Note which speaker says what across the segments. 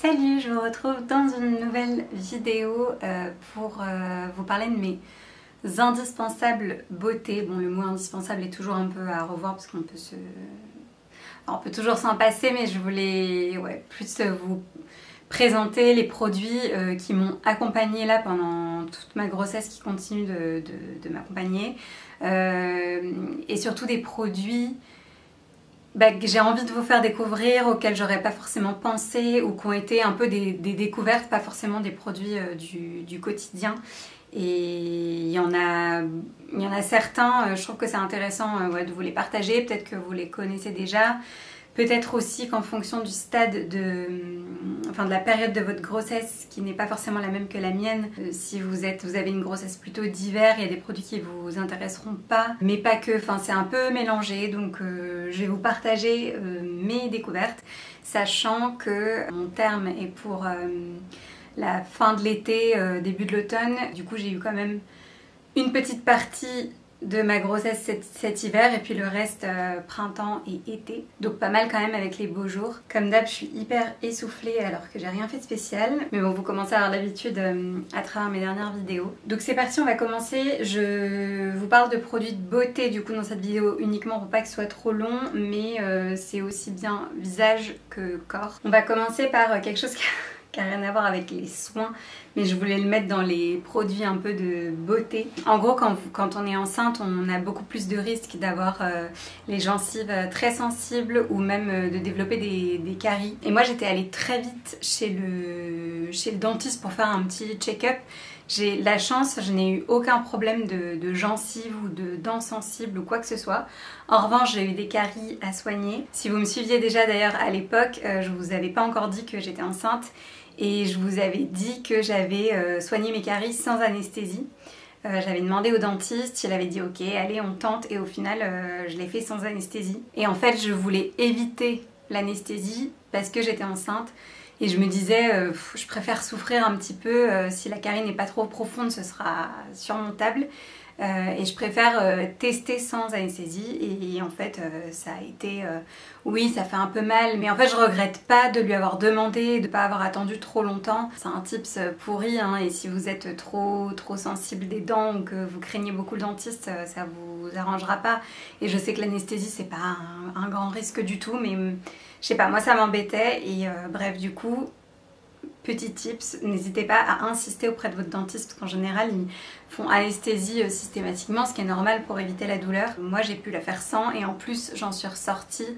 Speaker 1: Salut, je vous retrouve dans une nouvelle vidéo pour vous parler de mes indispensables beauté. Bon, le mot indispensable est toujours un peu à revoir parce qu'on peut on peut toujours s'en passer, mais je voulais plus vous présenter les produits qui m'ont accompagnée là pendant toute ma grossesse, qui continuent de m'accompagner, et surtout des produits que j'ai envie de vous faire découvrir, auxquels j'aurais pas forcément pensé ou qui ont été un peu des découvertes, pas forcément des produits du quotidien. Et il y en a certains, je trouve que c'est intéressant de vous les partager, peut-être que vous les connaissez déjà. Peut-être aussi qu'en fonction du stade de la période de votre grossesse, qui n'est pas forcément la même que la mienne, si vous avez une grossesse plutôt d'hiver, il y a des produits qui vous intéresseront pas, mais pas que, c'est un peu mélangé, donc je vais vous partager mes découvertes, sachant que mon terme est pour la fin de l'été, début de l'automne. Du coup j'ai eu quand même une petite partie de ma grossesse cet hiver et puis le reste printemps et été, donc pas mal quand même avec les beaux jours. Comme d'hab, je suis hyper essoufflée alors que j'ai rien fait de spécial, mais bon, vous commencez à avoir l'habitude à travers mes dernières vidéos. Donc c'est parti, on va commencer. Je vous parle de produits de beauté du coup dans cette vidéo uniquement pour pas que ce soit trop long, mais c'est aussi bien visage que corps. On va commencer par quelque chose qui n'a rien à voir avec les soins, mais je voulais le mettre dans les produits un peu de beauté. En gros, quand on est enceinte, on a beaucoup plus de risques d'avoir les gencives très sensibles ou même de développer des caries. Et moi, j'étais allée très vite chez le dentiste pour faire un petit check-up. J'ai la chance, je n'ai eu aucun problème de gencives ou de dents sensibles ou quoi que ce soit. En revanche, j'ai eu des caries à soigner. Si vous me suiviez déjà d'ailleurs à l'époque, je vous avais pas encore dit que j'étais enceinte. Et je vous avais dit que j'avais soigné mes caries sans anesthésie. J'avais demandé au dentiste, il avait dit ok, allez on tente, et au final je l'ai fait sans anesthésie. Et en fait je voulais éviter l'anesthésie parce que j'étais enceinte et je me disais je préfère souffrir un petit peu, si la carie n'est pas trop profonde ce sera surmontable. Et je préfère tester sans anesthésie, et en fait ça a été oui, ça fait un peu mal, mais en fait je regrette pas de lui avoir demandé, de pas avoir attendu trop longtemps. C'est un tips pourri hein, et si vous êtes trop sensible des dents ou que vous craignez beaucoup le dentiste, ça vous arrangera pas. Et je sais que l'anesthésie c'est pas un grand risque du tout, mais je sais pas, moi ça m'embêtait, et bref, du coup, petit tips, n'hésitez pas à insister auprès de votre dentiste parce qu'en général ils font anesthésie systématiquement, ce qui est normal pour éviter la douleur. Moi j'ai pu la faire sans, et en plus j'en suis ressortie.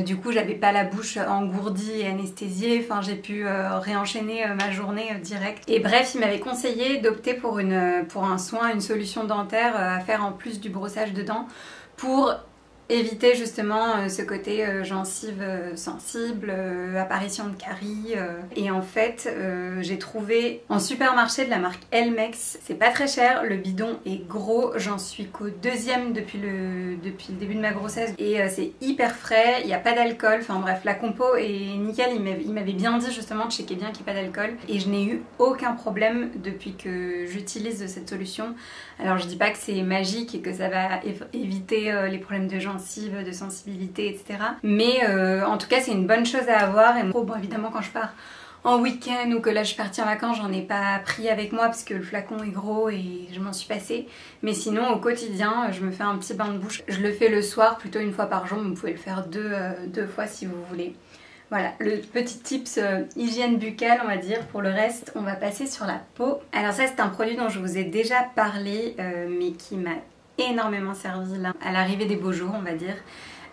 Speaker 1: Du coup j'avais pas la bouche engourdie et anesthésiée, j'ai pu réenchaîner ma journée direct. Et bref, il m'avait conseillé d'opter pour un soin, une solution dentaire à faire en plus du brossage de dents pour éviter justement ce côté gencive sensible, apparition de caries. Et en fait, j'ai trouvé en supermarché de la marque Elmex. C'est pas très cher, le bidon est gros, j'en suis qu'au deuxième depuis le début de ma grossesse. Et c'est hyper frais, il n'y a pas d'alcool, bref, la compo est nickel. Il m'avait bien dit justement de checker bien qu'il n'y ait pas d'alcool. Et je n'ai eu aucun problème depuis que j'utilise cette solution. Alors je dis pas que c'est magique et que ça va éviter les problèmes de gencives, de sensibilité, etc. Mais en tout cas c'est une bonne chose à avoir. Et bon, évidemment quand je pars en week-end ou que là je suis partie en vacances, j'en ai pas pris avec moi parce que le flacon est gros et je m'en suis passée. Mais sinon au quotidien je me fais un petit bain de bouche. Je le fais le soir, plutôt une fois par jour, mais vous pouvez le faire deux fois si vous voulez. Voilà, le petit tips hygiène buccale, on va dire. Pour le reste, on va passer sur la peau. Alors ça, c'est un produit dont je vous ai déjà parlé, mais qui m'a énormément servi là, à l'arrivée des beaux jours, on va dire.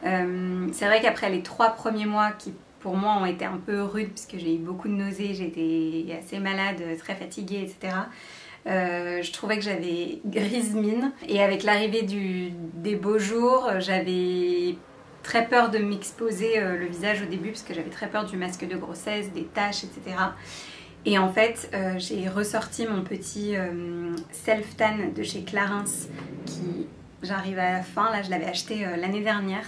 Speaker 1: C'est vrai qu'après les 3 premiers mois qui, pour moi, ont été un peu rudes, parce que j'ai eu beaucoup de nausées, j'étais assez malade, très fatiguée, etc. Je trouvais que j'avais grise mine. Et avec l'arrivée des beaux jours, j'avais très peur de m'exposer le visage au début parce que j'avais très peur du masque de grossesse, des taches, etc. Et en fait, j'ai ressorti mon petit self-tan de chez Clarins qui, j'arrive à la fin, là je l'avais acheté l'année dernière.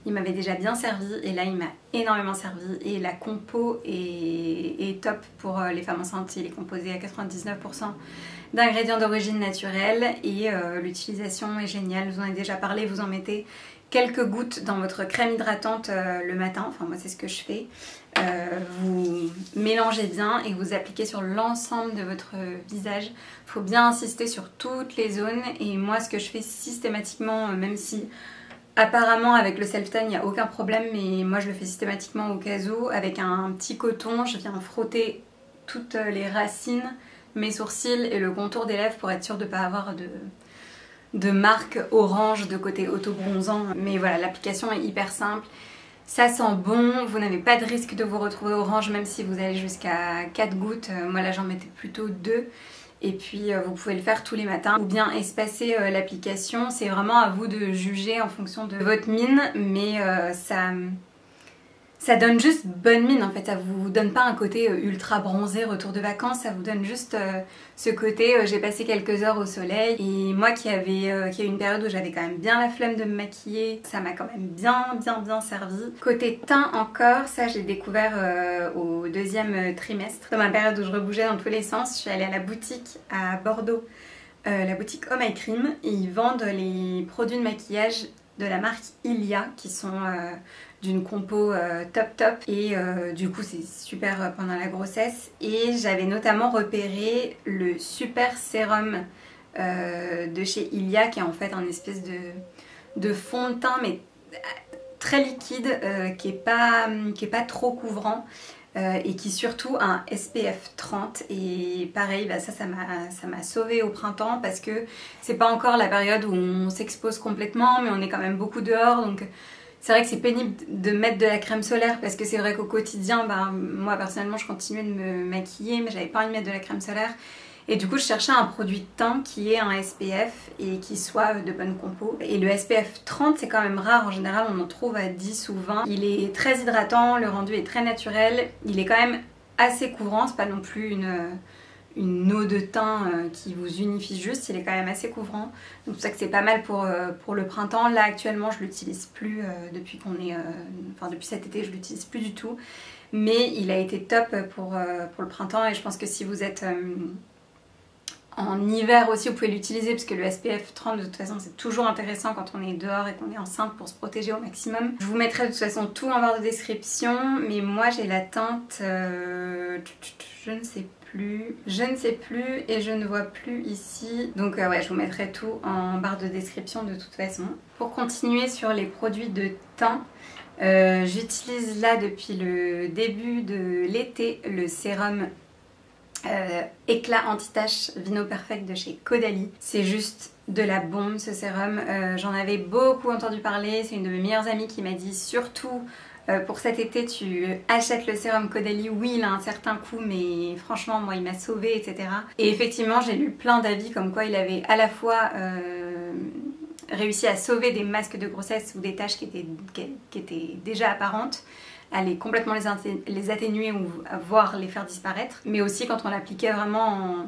Speaker 1: Il m'avait déjà bien servi et là il m'a énormément servi, et la compo est top pour les femmes enceintes. Il est composé à 99% d'ingrédients d'origine naturelle et l'utilisation est géniale. Je vous en ai déjà parlé, vous en mettez quelques gouttes dans votre crème hydratante le matin, enfin moi c'est ce que je fais. Vous mélangez bien et vous appliquez sur l'ensemble de votre visage. Il faut bien insister sur toutes les zones et moi ce que je fais systématiquement, même si apparemment avec le self-tan il n'y a aucun problème, mais moi je le fais systématiquement au cas où, avec un petit coton, je viens frotter toutes les racines, mes sourcils et le contour des lèvres pour être sûre de ne pas avoir de marque orange de côté auto-bronzant. Mais voilà, l'application est hyper simple, ça sent bon, vous n'avez pas de risque de vous retrouver orange même si vous allez jusqu'à 4 gouttes, moi là j'en mettais plutôt 2. Et puis vous pouvez le faire tous les matins ou bien espacer l'application, c'est vraiment à vous de juger en fonction de votre mine, mais ça donne juste bonne mine en fait, ça vous donne pas un côté ultra bronzé, retour de vacances, ça vous donne juste ce côté j'ai passé quelques heures au soleil. Et moi qui a eu une période où j'avais quand même bien la flemme de me maquiller, ça m'a quand même bien servi. Côté teint encore, ça j'ai découvert au 2e trimestre, dans ma période où je rebougeais dans tous les sens. Je suis allée à la boutique à Bordeaux, la boutique Oh My Cream, et ils vendent les produits de maquillage de la marque Ilia qui sont d'une compo top et du coup c'est super pendant la grossesse. Et j'avais notamment repéré le super sérum de chez Ilia qui est en fait un espèce de fond de teint mais très liquide qui est pas trop couvrant et qui surtout a un SPF 30. Et pareil, bah ça m'a sauvée au printemps parce que c'est pas encore la période où on s'expose complètement, mais on est quand même beaucoup dehors, donc c'est vrai que c'est pénible de mettre de la crème solaire parce que c'est vrai qu'au quotidien, bah, moi personnellement je continuais de me maquiller mais j'avais pas envie de mettre de la crème solaire. Et du coup je cherchais un produit de teint qui ait un SPF et qui soit de bonne compo. Et le SPF 30 c'est quand même rare, en général on en trouve à 10 ou 20. Il est très hydratant, le rendu est très naturel, il est quand même assez couvrant, c'est pas non plus une eau de teint qui vous unifie juste, il est quand même assez couvrant. Donc c'est pour ça que c'est pas mal pour le printemps. Là actuellement je l'utilise plus depuis depuis cet été je l'utilise plus du tout. Mais il a été top pour le printemps et je pense que si vous êtes en hiver aussi vous pouvez l'utiliser parce que le SPF 30 de toute façon c'est toujours intéressant quand on est dehors et qu'on est enceinte pour se protéger au maximum. Je vous mettrai de toute façon tout en barre de description, mais moi j'ai la teinte, je ne sais plus et je ne vois plus ici. Donc ouais, je vous mettrai tout en barre de description de toute façon. Pour continuer sur les produits de teint, j'utilise là depuis le début de l'été le sérum éclat anti-tache Vino Perfect de chez Caudalie. C'est juste de la bombe ce sérum, j'en avais beaucoup entendu parler, c'est une de mes meilleures amies qui m'a dit surtout pour cet été tu achètes le sérum Caudalie, oui il a un certain coût mais franchement moi il m'a sauvée, etc. Et effectivement j'ai lu plein d'avis comme quoi il avait à la fois réussi à sauver des masques de grossesse ou des taches qui étaient déjà apparentes, à complètement les atténuer ou voire les faire disparaître, mais aussi quand on l'appliquait vraiment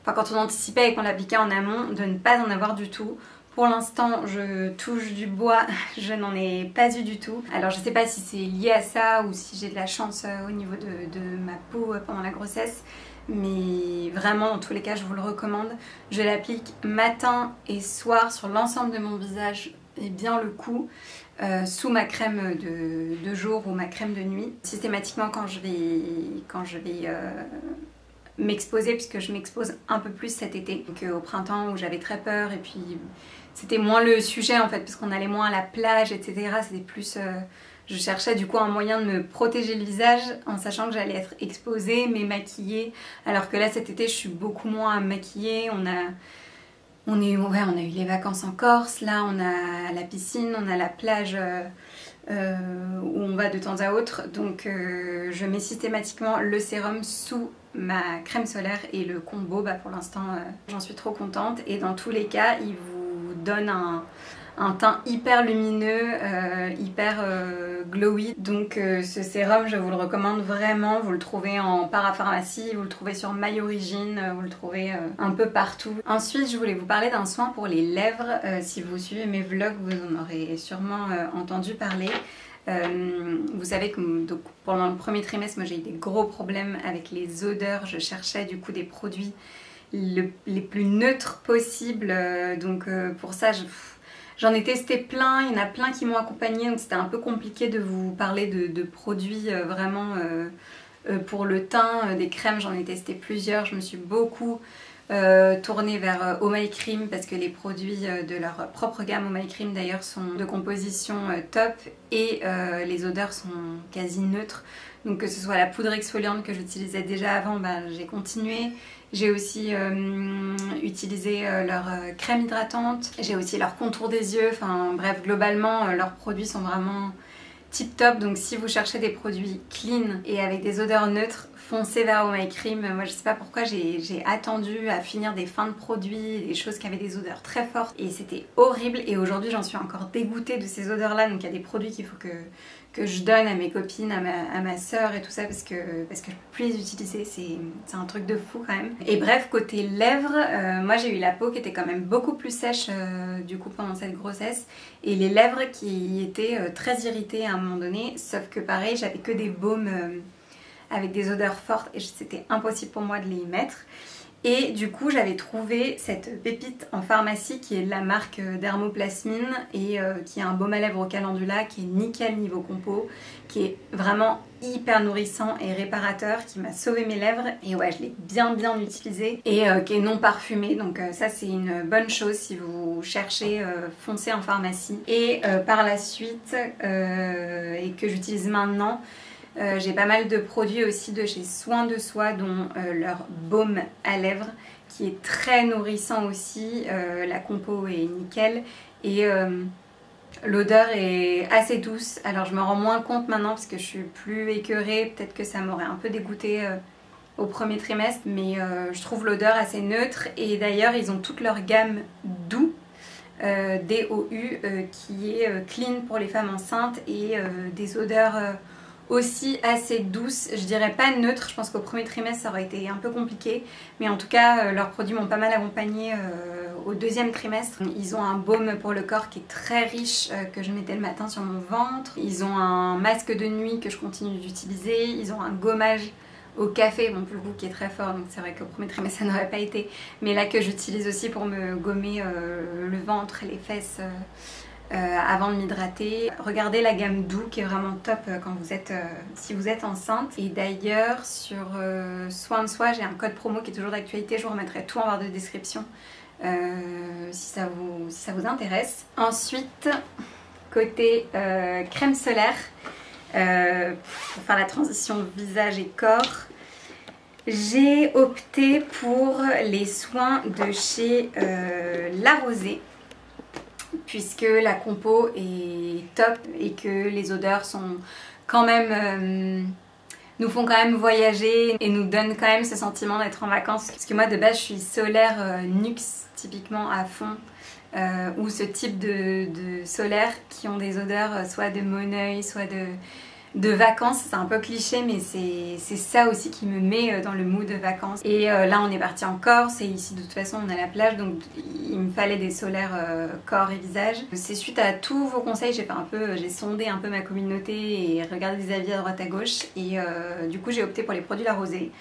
Speaker 1: quand on anticipait et qu'on l'appliquait en amont, de ne pas en avoir du tout. Pour l'instant, je touche du bois, je n'en ai pas eu du tout. Alors je sais pas si c'est lié à ça ou si j'ai de la chance au niveau de ma peau pendant la grossesse, mais vraiment dans tous les cas je vous le recommande. Je l'applique matin et soir sur l'ensemble de mon visage et bien le cou. Sous ma crème de jour ou ma crème de nuit. Systématiquement quand je vais m'exposer, puisque je m'expose un peu plus cet été qu'au printemps où j'avais très peur et puis c'était moins le sujet en fait parce qu'on allait moins à la plage, etc. C'était plus... je cherchais du coup un moyen de me protéger le visage en sachant que j'allais être exposée mais maquillée, alors que là cet été je suis beaucoup moins maquillée. On a eu les vacances en Corse, là on a la piscine, on a la plage où on va de temps à autre, donc je mets systématiquement le sérum sous ma crème solaire et le combo, pour l'instant j'en suis trop contente. Et dans tous les cas il vous donne un teint hyper lumineux, hyper glowy. Donc ce sérum je vous le recommande vraiment, vous le trouvez en parapharmacie, vous le trouvez sur My Origin, vous le trouvez un peu partout. Ensuite je voulais vous parler d'un soin pour les lèvres, si vous suivez mes vlogs vous en aurez sûrement entendu parler. Vous savez que donc, pendant le premier trimestre moi j'ai eu des gros problèmes avec les odeurs, je cherchais du coup des produits les plus neutres possibles, donc pour ça J'en ai testé plein, il y en a plein qui m'ont accompagnée, donc c'était un peu compliqué de vous parler de produits vraiment pour le teint. Des crèmes, j'en ai testé plusieurs, je me suis beaucoup tournée vers Oh My Cream parce que les produits de leur propre gamme Oh My Cream d'ailleurs sont de composition top et les odeurs sont quasi neutres. Donc que ce soit la poudre exfoliante que j'utilisais déjà avant, j'ai continué. J'ai aussi utilisé leur crème hydratante, j'ai aussi leur contour des yeux, enfin bref, globalement leurs produits sont vraiment tip top. Donc si vous cherchez des produits clean et avec des odeurs neutres, foncez vers Oh My Cream. Moi je sais pas pourquoi j'ai attendu à finir des fins de produits, des choses qui avaient des odeurs très fortes et c'était horrible, et aujourd'hui j'en suis encore dégoûtée de ces odeurs là. Donc il y a des produits qu'il faut que je donne à mes copines, à ma soeur et tout ça parce que je peux plus les utiliser, c'est un truc de fou quand même. Et bref, côté lèvres, moi j'ai eu la peau qui était quand même beaucoup plus sèche du coup pendant cette grossesse, et les lèvres qui étaient très irritées à un moment donné, sauf que pareil j'avais que des baumes avec des odeurs fortes et c'était impossible pour moi de les mettre. Et du coup j'avais trouvé cette pépite en pharmacie qui est de la marque Dermoplasmine et qui est un baume à lèvres au calendula qui est nickel niveau compo, qui est vraiment hyper nourrissant et réparateur, qui m'a sauvé mes lèvres, et ouais je l'ai bien utilisé, et qui est non parfumé, donc ça c'est une bonne chose si vous cherchez, foncez en pharmacie. Et par la suite, et que j'utilise maintenant, j'ai pas mal de produits aussi de chez Soins de Soi, dont leur baume à lèvres qui est très nourrissant aussi. La compo est nickel et l'odeur est assez douce. Alors je me rends moins compte maintenant parce que je suis plus écœurée, peut-être que ça m'aurait un peu dégoûtée au premier trimestre, mais je trouve l'odeur assez neutre. Et d'ailleurs ils ont toute leur gamme doux, D-O-U, qui est clean pour les femmes enceintes, et des odeurs aussi assez douce, je dirais pas neutre, je pense qu'au premier trimestre ça aurait été un peu compliqué, mais en tout cas leurs produits m'ont pas mal accompagnée au deuxième trimestre. Ils ont un baume pour le corps qui est très riche, que je mettais le matin sur mon ventre. Ils ont un masque de nuit que je continue d'utiliser. Ils ont un gommage au café, bon pour le coup qui est très fort, donc c'est vrai qu'au premier trimestre ça n'aurait pas été, mais là que j'utilise aussi pour me gommer le ventre et les fesses avant de m'hydrater. Regardez la gamme doux qui est vraiment top quand vous êtes, si vous êtes enceinte. Et d'ailleurs sur Soins de Soi j'ai un code promo qui est toujours d'actualité, je vous remettrai tout en barre de description si ça vous intéresse. Ensuite côté crème solaire, pour faire la transition visage et corps, j'ai opté pour les soins de chez La Rosée, puisque la compo est top et que les odeurs sont quand même nous font quand même voyager et nous donnent quand même ce sentiment d'être en vacances. Parce que moi de base je suis solaire Nuxe typiquement à fond, ou ce type de solaire qui ont des odeurs soit de Moneuil, soit de vacances. C'est un peu cliché mais c'est ça aussi qui me met dans le mood de vacances. Et là on est parti en Corse et ici de toute façon on a la plage, donc il me fallait des solaires corps et visage. C'est suite à tous vos conseils, j'ai sondé un peu ma communauté et regardé des avis à droite à gauche, et du coup j'ai opté pour les produits La Rosée,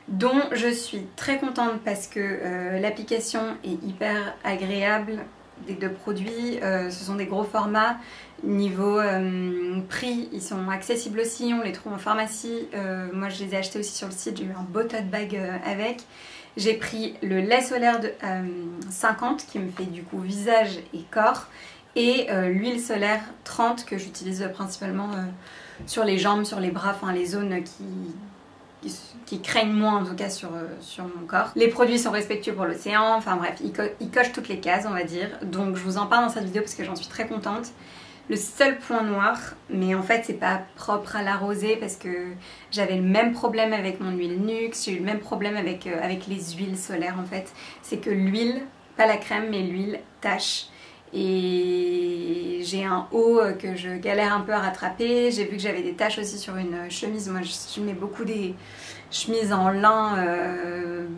Speaker 1: dont je suis très contente parce que l'application est hyper agréable des deux produits. Ce sont des gros formats. Niveau prix, ils sont accessibles aussi, on les trouve en pharmacie. Moi je les ai achetés aussi sur le site, j'ai eu un beau tote bag avec. J'ai pris le lait solaire de 50 qui me fait du coup visage et corps, et l'huile solaire 30 que j'utilise principalement sur les jambes, sur les bras, enfin les zones qui craignent moins en tout cas sur mon corps. Les produits sont respectueux pour l'océan, enfin bref, ils cochent toutes les cases on va dire, donc je vous en parle dans cette vidéo parce que j'en suis très contente. Le seul point noir, mais en fait c'est pas propre à La Rosée parce que j'avais le même problème avec mon huile Nuxe, j'ai eu le même problème avec les huiles solaires en fait, c'est que l'huile, pas la crème mais l'huile tache. Et j'ai un haut que je galère un peu à rattraper. J'ai vu que j'avais des taches aussi sur une chemise. Moi je mets beaucoup des chemises en lin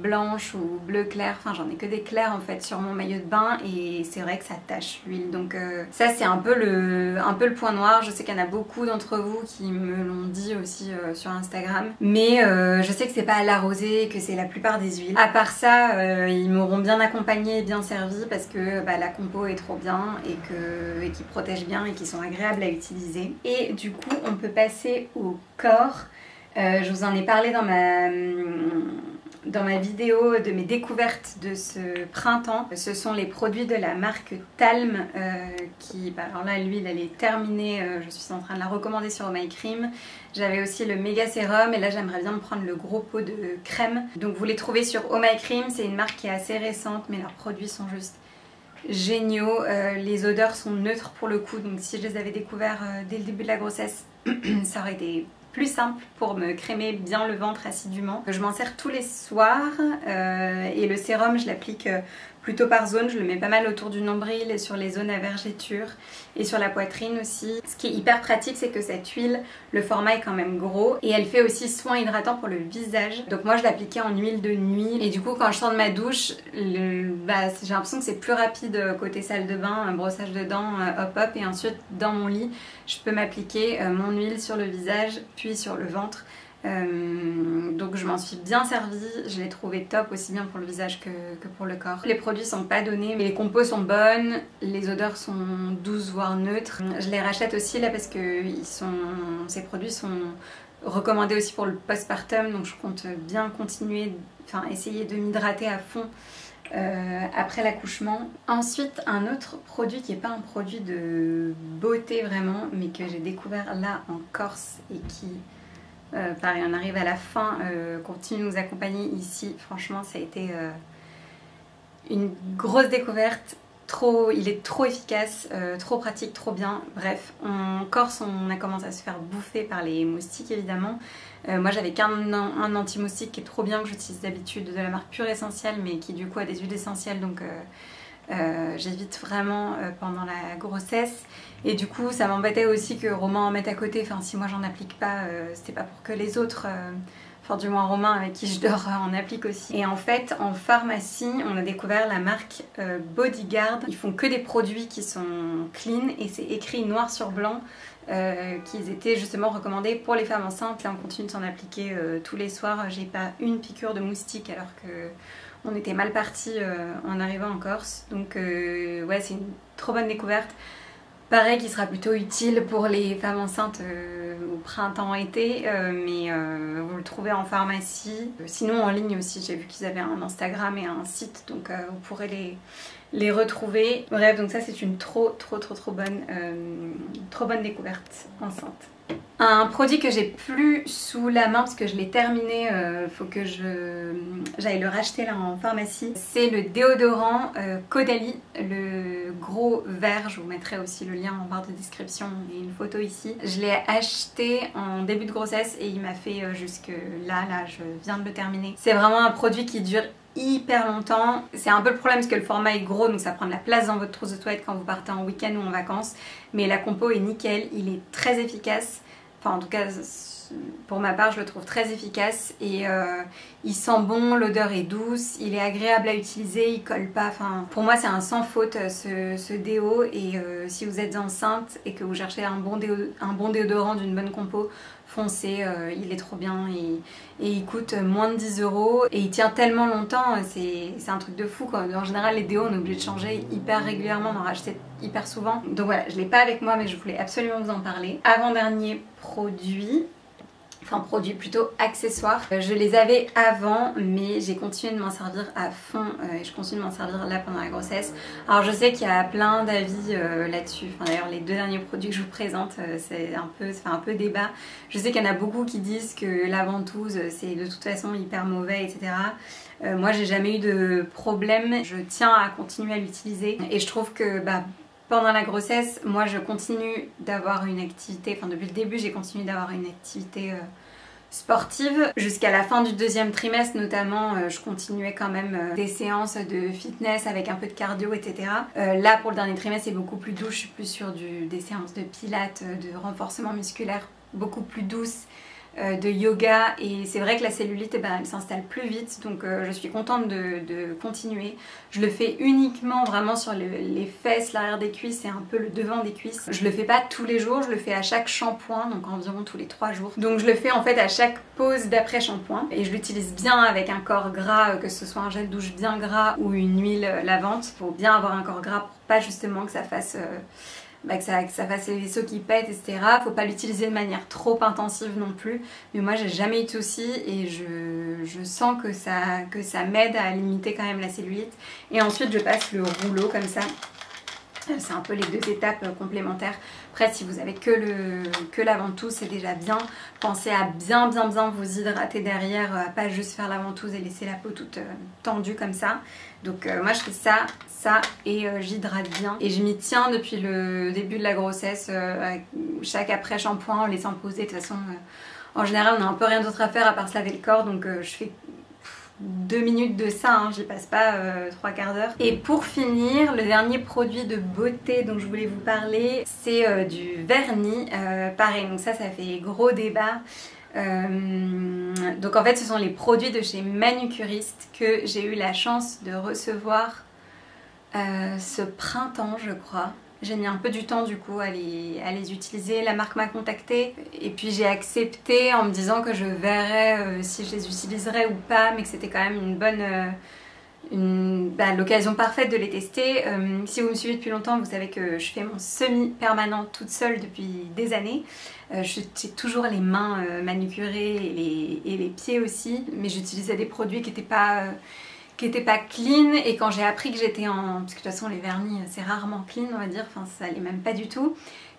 Speaker 1: blanche ou bleu clair, enfin j'en ai que des clairs en fait sur mon maillot de bain, et c'est vrai que ça tache l'huile, donc ça c'est un peu le point noir. Je sais qu'il y en a beaucoup d'entre vous qui me l'ont dit aussi sur Instagram, mais je sais que c'est pas à La Rosée que c'est la plupart des huiles. À part ça ils m'auront bien accompagnée et bien servie parce que la compo est trop bien et qui protègent bien et qui sont agréables à utiliser. Et du coup, on peut passer au corps. Je vous en ai parlé dans ma vidéo de mes découvertes de ce printemps. Ce sont les produits de la marque Talm alors là l'huile elle est terminée, je suis en train de la recommander sur Oh My Cream. J'avais aussi le méga sérum et là j'aimerais bien me prendre le gros pot de crème. Donc vous les trouvez sur Oh My Cream, c'est une marque qui est assez récente mais leurs produits sont juste géniaux. Les odeurs sont neutres pour le coup, donc si je les avais découverts dès le début de la grossesse ça aurait été plus simple pour me crémer bien le ventre assidûment. Je m'en sers tous les soirs et le sérum je l'applique plutôt par zone, je le mets pas mal autour du nombril et sur les zones à vergéture et sur la poitrine aussi. Ce qui est hyper pratique c'est que cette huile, le format est quand même gros et elle fait aussi soin hydratant pour le visage. Donc moi je l'appliquais en huile de nuit et du coup quand je sors de ma douche, j'ai l'impression que c'est plus rapide côté salle de bain, un brossage de dents, hop hop, et ensuite dans mon lit je peux m'appliquer mon huile sur le visage puis sur le ventre. Donc je m'en suis bien servie, je l'ai trouvé top aussi bien pour le visage que pour le corps. Les produits sont pas donnés mais les compos sont bonnes, les odeurs sont douces voire neutres. Je les rachète aussi là parce que ces produits sont recommandés aussi pour le postpartum, donc je compte bien continuer, essayer de m'hydrater à fond après l'accouchement. Ensuite un autre produit qui n'est pas un produit de beauté vraiment mais que j'ai découvert là en Corse et qui pareil, on arrive à la fin, continue de nous accompagner ici. Franchement, ça a été une grosse découverte. Il est trop efficace, trop pratique, trop bien. Bref, en Corse, on a commencé à se faire bouffer par les moustiques évidemment. Moi, j'avais un anti-moustique qui est trop bien, que j'utilise d'habitude de la marque Pure Essentielle, mais qui du coup a des huiles essentielles, donc j'évite vraiment pendant la grossesse. Et du coup ça m'embêtait aussi que Romain en mette à côté, enfin si moi j'en applique pas, c'était pas pour que les autres, enfin du moins Romain avec qui je dors en applique aussi. Et en fait en pharmacie on a découvert la marque Bodyguard. Ils font que des produits qui sont clean et c'est écrit noir sur blanc qu'ils étaient justement recommandés pour les femmes enceintes. Là on continue de s'en appliquer tous les soirs, j'ai pas une piqûre de moustique alors que on était mal parti en arrivant en Corse. Donc ouais, c'est une trop bonne découverte. Pareil qui sera plutôt utile pour les femmes enceintes au printemps-été, mais vous le trouvez en pharmacie. Sinon en ligne aussi, j'ai vu qu'ils avaient un Instagram et un site, donc vous pourrez les retrouver. Bref, donc ça c'est une trop bonne découverte enceinte. Un produit que j'ai plus sous la main parce que je l'ai terminé, faut que j'aille le racheter là en pharmacie. C'est le déodorant Caudalie, le gros vert. Je vous mettrai aussi le lien en barre de description et une photo ici. Je l'ai acheté en début de grossesse et il m'a fait jusque là, je viens de le terminer. C'est vraiment un produit qui dure hyper longtemps. C'est un peu le problème parce que le format est gros, donc ça prend de la place dans votre trousse de toilette quand vous partez en week-end ou en vacances, mais la compo est nickel, il est très efficace. Enfin en tout cas pour ma part je le trouve très efficace et il sent bon, l'odeur est douce, il est agréable à utiliser, il colle pas, enfin pour moi c'est un sans faute ce déo. Et si vous êtes enceinte et que vous cherchez un bon déodorant d'une bonne compo, foncez, il est trop bien et il coûte moins de 10 € et il tient tellement longtemps, c'est un truc de fou quoi. En général les déos on est obligé de changer hyper régulièrement, d'en racheter hyper souvent. Donc voilà, je l'ai pas avec moi mais je voulais absolument vous en parler. Avant-dernier produit, enfin produit plutôt accessoires. Je les avais avant mais j'ai continué de m'en servir à fond et je continue de m'en servir là pendant la grossesse. Alors je sais qu'il y a plein d'avis là-dessus, enfin, d'ailleurs les deux derniers produits que je vous présente c'est un peu débat. Je sais qu'il y en a beaucoup qui disent que la ventouse c'est de toute façon hyper mauvais, etc. Moi j'ai jamais eu de problème, je tiens à continuer à l'utiliser et je trouve que pendant la grossesse, moi je continue d'avoir une activité, enfin depuis le début j'ai continué d'avoir une activité sportive. Jusqu'à la fin du deuxième trimestre notamment, je continuais quand même des séances de fitness avec un peu de cardio, etc. Là pour le dernier trimestre c'est beaucoup plus doux, je suis plus sur des séances de pilates, de renforcement musculaire beaucoup plus douces. de yoga, et c'est vrai que la cellulite, elle s'installe plus vite, donc je suis contente de continuer. Je le fais uniquement vraiment sur les fesses, l'arrière des cuisses et un peu le devant des cuisses. Je le fais pas tous les jours, je le fais à chaque shampoing, donc environ tous les 3 jours. Donc je le fais en fait à chaque pause d'après shampoing, et je l'utilise bien avec un corps gras, que ce soit un gel douche bien gras ou une huile lavante. Faut bien avoir un corps gras pour pas justement que ça fasse que ça fasse les vaisseaux qui pètent, etc. Faut pas l'utiliser de manière trop intensive non plus. Mais moi j'ai jamais eu de soucis, et je sens que ça m'aide à limiter quand même la cellulite. Et ensuite je passe le rouleau comme ça. C'est un peu les 2 étapes complémentaires. Après, si vous avez que la ventouse, c'est déjà bien. Pensez à bien vous hydrater derrière, à pas juste faire la ventouse et laisser la peau toute tendue comme ça. Donc moi je fais ça et j'hydrate bien. Et je m'y tiens depuis le début de la grossesse, chaque après shampoing, en laissant poser. De toute façon, en général, on n'a un peu rien d'autre à faire à part se laver le corps, donc je fais 2 minutes de ça, hein, j'y passe pas 3 quarts d'heure. Et pour finir, le dernier produit de beauté dont je voulais vous parler, c'est du vernis. Pareil, donc ça fait gros débat. Donc en fait ce sont les produits de chez Manucuriste que j'ai eu la chance de recevoir ce printemps, je crois. J'ai mis un peu du temps du coup à les utiliser. La marque m'a contactée et puis j'ai accepté en me disant que je verrais si je les utiliserais ou pas, mais que c'était quand même une bonne l'occasion parfaite de les tester. Si vous me suivez depuis longtemps, vous savez que je fais mon semi-permanent toute seule depuis des années. J'ai toujours les mains manucurées et les pieds aussi, mais j'utilisais des produits qui n'étaient pas clean, et quand j'ai appris que j'étais en... parce que de toute façon les vernis c'est rarement clean, on va dire, enfin ça l'est même pas du tout.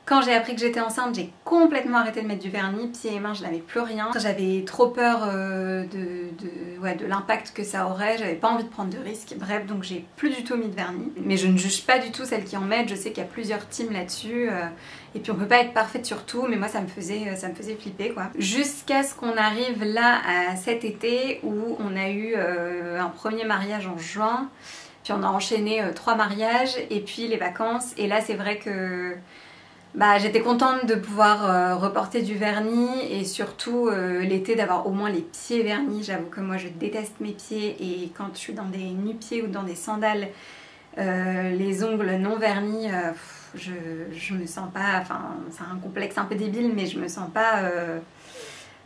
Speaker 1: Quand j'ai appris que j'étais enceinte, j'ai complètement arrêté de mettre du vernis, pieds et mains, je n'avais plus rien. J'avais trop peur de l'impact que ça aurait, j'avais pas envie de prendre de risques, bref, donc j'ai plus du tout mis de vernis. Mais je ne juge pas du tout celles qui en mettent, je sais qu'il y a plusieurs teams là-dessus, et puis on peut pas être parfaite sur tout, mais moi ça me faisait flipper quoi. Jusqu'à ce qu'on arrive là à cet été où on a eu un premier mariage en juin, puis on a enchaîné 3 mariages, et puis les vacances, et là c'est vrai que j'étais contente de pouvoir reporter du vernis, et surtout l'été d'avoir au moins les pieds vernis. J'avoue que moi je déteste mes pieds, et quand je suis dans des nu-pieds ou dans des sandales, les ongles non vernis, je me sens pas, enfin c'est un complexe un peu débile, mais je me sens pas...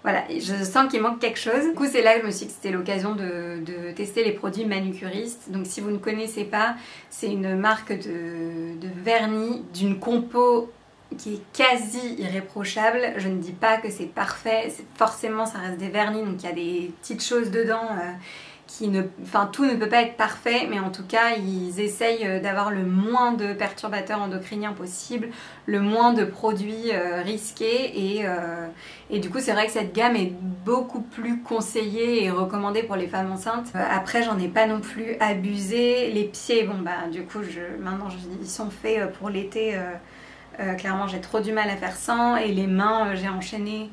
Speaker 1: Voilà, je sens qu'il manque quelque chose. Du coup c'est là que je me suis dit que c'était l'occasion de tester les produits Manucuriste. Donc si vous ne connaissez pas, c'est une marque de vernis d'une compo qui est quasi irréprochable. Je ne dis pas que c'est parfait, forcément ça reste des vernis, donc il y a des petites choses dedans tout ne peut pas être parfait, mais en tout cas ils essayent d'avoir le moins de perturbateurs endocriniens possible, le moins de produits risqués, et du coup c'est vrai que cette gamme est beaucoup plus conseillée et recommandée pour les femmes enceintes. Après j'en ai pas non plus abusé. Les pieds, du coup maintenant ils sont faits pour l'été. Clairement j'ai trop du mal à faire sans, et les mains j'ai enchaîné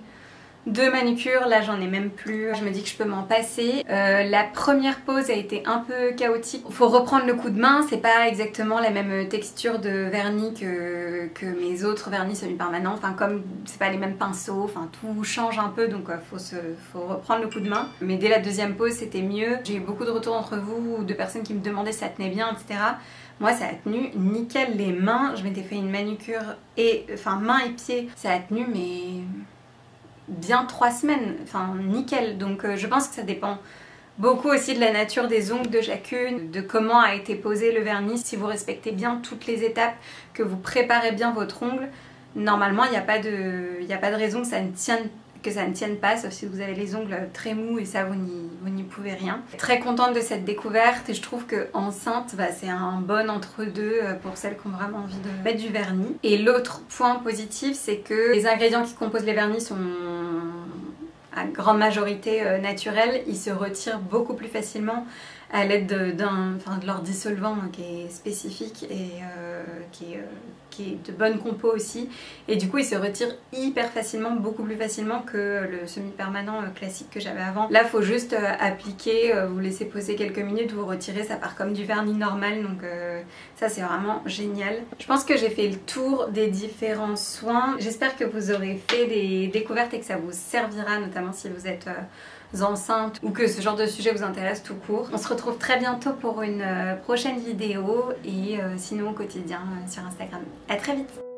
Speaker 1: 2 manucures, là j'en ai même plus, je me dis que je peux m'en passer. La première pause a été un peu chaotique, faut reprendre le coup de main, c'est pas exactement la même texture de vernis que mes autres vernis semi-permanents, enfin comme c'est pas les mêmes pinceaux, enfin tout change un peu, donc faut reprendre le coup de main. Mais dès la deuxième pause c'était mieux. J'ai eu beaucoup de retours entre vous, de personnes qui me demandaient si ça tenait bien, etc. Moi ça a tenu nickel. Les mains, je m'étais fait une manucure mains et pieds, ça a tenu mais bien 3 semaines, enfin nickel. Donc je pense que ça dépend beaucoup aussi de la nature des ongles de chacune, de comment a été posé le vernis. Si vous respectez bien toutes les étapes, que vous préparez bien votre ongle, normalement il n'y a pas de raison que ça ne tienne pas, sauf si vous avez les ongles très mous, et ça vous n'y pouvez rien. Très contente de cette découverte, et je trouve que enceinte c'est un bon entre-deux pour celles qui ont vraiment envie de mettre du vernis. Et l'autre point positif, c'est que les ingrédients qui composent les vernis sont à grande majorité naturel, ils se retirent beaucoup plus facilement à l'aide de leur dissolvant qui est spécifique et qui est de bonne compo aussi. Et du coup, il se retire hyper facilement, beaucoup plus facilement que le semi-permanent classique que j'avais avant. Là, il faut juste appliquer, vous laissez poser quelques minutes, vous retirez, ça part comme du vernis normal. Donc ça, c'est vraiment génial. Je pense que j'ai fait le tour des différents soins. J'espère que vous aurez fait des découvertes et que ça vous servira, notamment si vous êtes enceinte ou que ce genre de sujet vous intéresse tout court. On se retrouve très bientôt pour une prochaine vidéo et sinon au quotidien sur Instagram. À très vite!